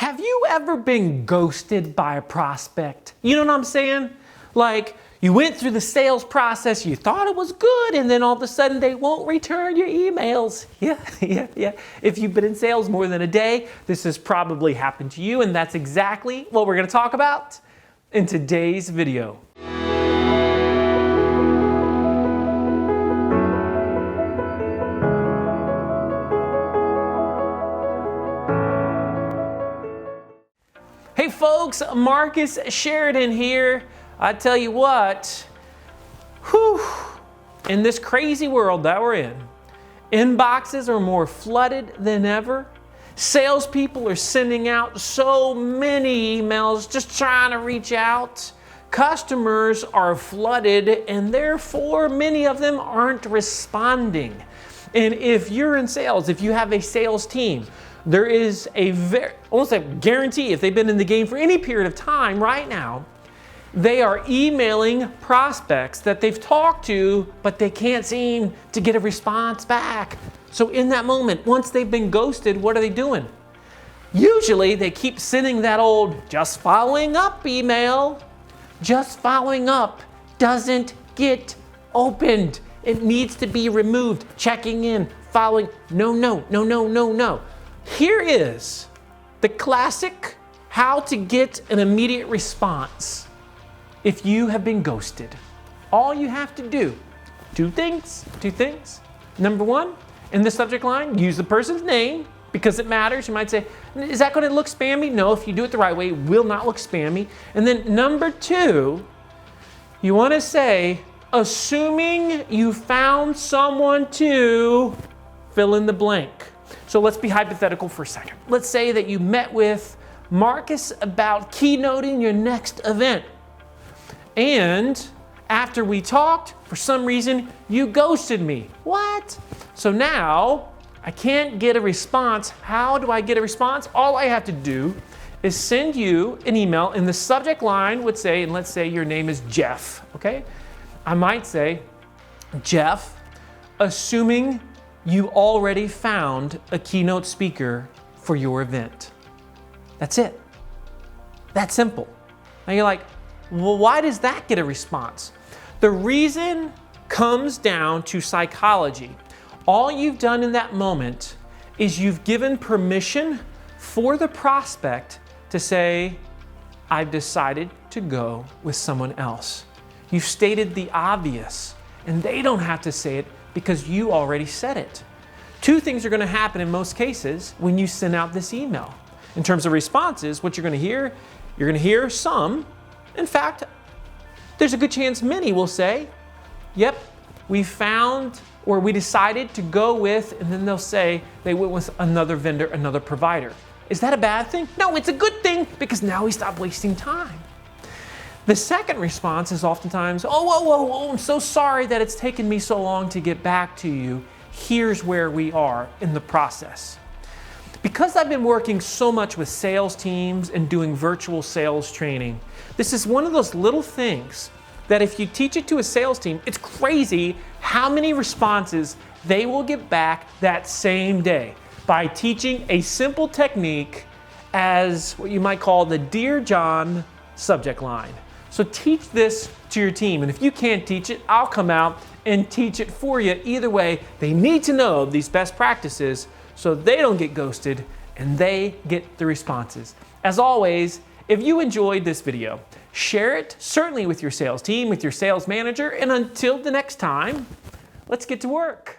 Have you ever been ghosted by a prospect? You know what I'm saying? Like, you went through the sales process, you thought it was good, and then all of a sudden they won't return your emails. Yeah. If you've been in sales more than a day, this has probably happened to you, and that's exactly what we're going to talk about in today's video. Hey folks, Marcus Sheridan here. I tell you what, in this crazy world that we're in, inboxes are more flooded than ever. Salespeople are sending out so many emails just trying to reach out. Customers are flooded and therefore many of them aren't responding. And if you're in sales, if you have a sales team, there is almost a guarantee, if they've been in the game for any period of time right now, they are emailing prospects that they've talked to, but they can't seem to get a response back. So in that moment, once they've been ghosted, what are they doing? Usually they keep sending that old just following up email. Just following up doesn't get opened. It needs to be removed. Checking in, following, no. Here is the classic how to get an immediate response if you have been ghosted. All you have to do, two things. Number one, in the subject line, use the person's name because it matters. You might say, is that going to look spammy? No, if you do it the right way, it will not look spammy. And then number two, you want to say, assuming you found someone to fill in the blank. So let's be hypothetical for a second. Let's say that you met with Marcus about keynoting your next event. And after we talked, for some reason, you ghosted me. What? So now I can't get a response. How do I get a response? All I have to do is send you an email, and the subject line would say, and let's say your name is Jeff, okay? I might say, Jeff, assuming you already found a keynote speaker for your event. That's it. That's simple. Now you're like, well, why does that get a response? The reason comes down to psychology. All you've done in that moment is you've given permission for the prospect to say, I've decided to go with someone else. You've stated the obvious, and they don't have to say it because you already said it. Two things are going to happen in most cases when you send out this email. In terms of responses, what you're going to hear some. In fact, there's a good chance many will say, yep, we found or we decided to go with, and then they'll say they went with another vendor, another provider. Is that a bad thing? No, it's a good thing because now we stop wasting time. The second response is oftentimes, oh, I'm so sorry that it's taken me so long to get back to you. Here's where we are in the process. Because I've been working so much with sales teams and doing virtual sales training, this is one of those little things that if you teach it to a sales team, it's crazy how many responses they will get back that same day by teaching a simple technique as what you might call the Dear John subject line. So teach this to your team, and if you can't teach it, I'll come out and teach it for you. Either way, they need to know these best practices so they don't get ghosted and they get the responses. As always, if you enjoyed this video, share it certainly with your sales team, with your sales manager, and until the next time, let's get to work.